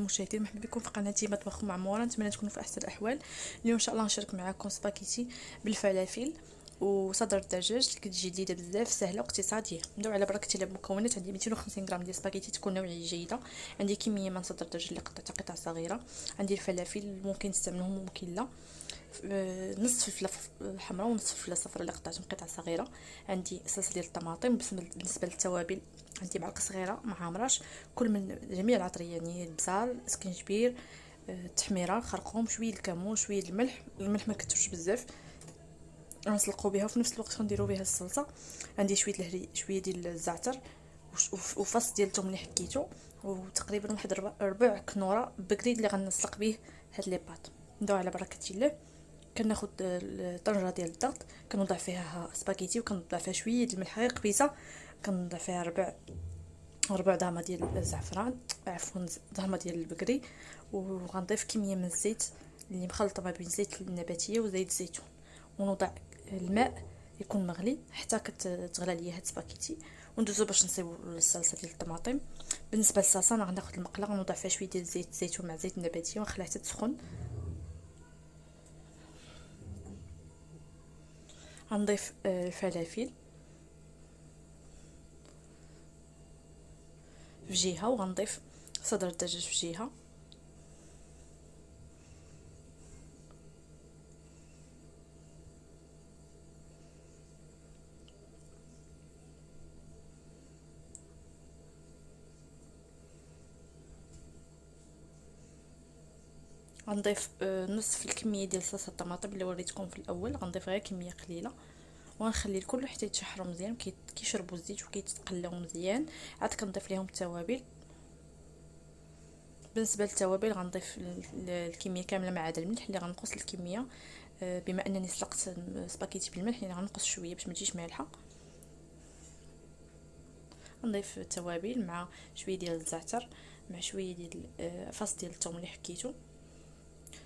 المشاهدين، مرحبا بكم في قناتي مطبخ معموره. نتمنى تكونوا في احسن الاحوال. اليوم ان شاء الله نشارك معكم سباكيتي بالفلافل وصدر الدجاج اللي كتجي جديده بزاف، سهله واقتصاديه. ندوي على بركه المكونات. عندي 250 غرام ديال سباكيتي تكون نوعيه جيده، عندي كميه من صدر الدجاج اللي قطعتها قطع صغيره، عندي الفلافل ممكن تستعملوهم ممكن لا، نصف فلفله حمراء ونصف فلفله صفراء اللي قطعتهم قطع صغيره، عندي صلصه ديال الطماطم. بالنسبه للتوابل عندي معلقه صغيره مع مرش كل من جميع العطريه، يعني البصل، سكنجبير، التحميره، خرقوم، شويه الكمون، شويه الملح ما كترش بزاف، غنسلقوا بها وفي نفس الوقت غنديروا بها الصلصه. عندي شويه الهري، شويه ديال الزعتر وفص ديال الثوم اللي حكيتو، وتقريبا واحد ربع كنوره بكري اللي غنسلق به هاد لي باط. ندوي على بركه الله. كناخذ الطنجره ديال الضغط، كنوضع فيها سباكيتي وكنوضع فيها شويه د الملح غير قبيصه، كنوضع فيها ربع ضامه ديال الزعفران، عفوا ضامه ديال البكري، وغنضيف كميه من الزيت اللي مخلطه ما بين زيت النباتيه وزيت الزيتون، ونوضع الماء يكون مغلي حتى كتغلى ليا هاد سباكيتي، وندوزو باش نصيبو الصلصه ديال الطماطم. بالنسبه للصلصه انا غناخذ المقله، غنوضع فيها شويه ديال زيت الزيتون مع زيت النباتيه ونخليها حتى تسخن. غنضيف الفلافل في جهه، وغنضيف صدر الدجاج في جهه، غنضيف نصف الكميه ديال صلصه الطماطم اللي وريتكم في الاول، غنضيف غير كميه قليله وغنخلي الكل حتى يتشحروا مزيان، كيشربوا الزيت وكيتقلاو مزيان. عاد كنضيف ليهم التوابل. بالنسبه للتوابل غنضيف الكميه كامله ما عدا الملح اللي غنقص الكميه، بما انني سلقت سباكيتي بالملح يعني غنقص شويه باش ما تجيش مالحه. غنضيف التوابل مع شويه ديال الزعتر مع شويه ديال فص ديال الثوم اللي حكيتو.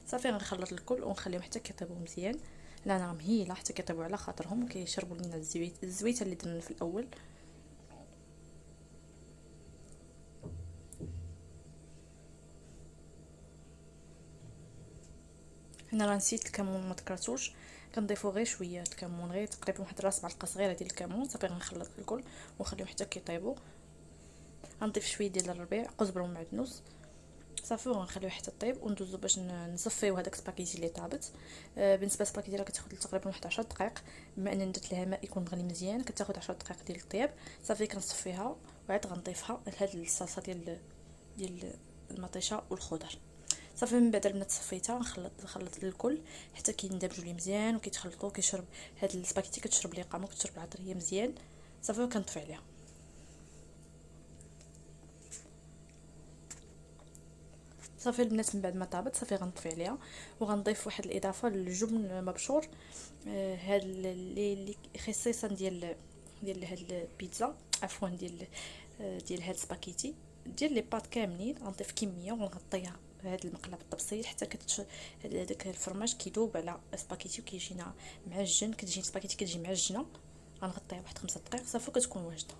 صافي غنخلط الكل ونخليهم حتى كيطيبوا مزيان. لا انا مهيله حتى كيطيبوا على خاطرهم وكيشربوا لنا الزويته اللي درنا في الاول. هنا راه نسيت الكمون ما ذكرتوش، كنضيفو غير شويه الكمون، غير تقريبا واحد راس معلقه صغيره ديال الكمون. صافي غنخلط الكل ونخليهم حتى كيطيبوا. غنضيف شويه ديال الربيع، قزبر ومعدنوس. صافي وغنخليوه حتى طيب وندوزو باش نصفيو هذاك سباكيتي اللي طابت. بالنسبه للسباكيتي راه كتاخذ تقريبا واحد 10 دقائق، بما انني درت لها ماء يكون مغلي مزيان كتاخذ 10 دقائق ديال الطياب. صافي كنصفيها وعاد غنضيفها لهاد الصلصه ديال المطيشه والخضر. صافي من بعد البنات صفيتها نخلط الكل حتى كيندمجوا لي مزيان وكيتخلطوا، كيشرب هاد السباكيتي كتشرب لي قامه وكتشرب العطريه مزيان. صافي وكنطفي عليها. صافي البنات من بعد ما طابت صافي غنطفي عليها وغنضيف واحد الاضافه للجبن مبشور، هاد اللي خصيصا ديال هاد البيتزا، عفوا ديال هاد السباكيتي ديال لي باط كاملين. غنضيف كميه ونغطيها بهاد المقله بالتبسيط حتى داك الفرماج كيذوب على سباكيتي وكيجينا معجن، كتجي سباكيتي كتجي معجنه. غنغطيها واحد 5 دقائق صافي كتكون واجده.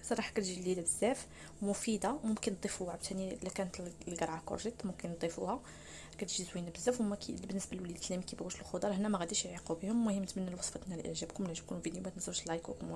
صراحه كتجي لذيذه بزاف ومفيده، وممكن تضيفوها عاوتاني الا كانت القرعه كورجيت ممكن نضيفوها، كتجي زوينه بزاف. وما بالنسبه للوليدات اللي ما كيبغوش الخضر هنا ما غاديش يعيقوا بهم. المهم نتمنى الوصفه تنال اعجابكم. الا عجبكم الفيديو ما تنساوش لايك وكومونت.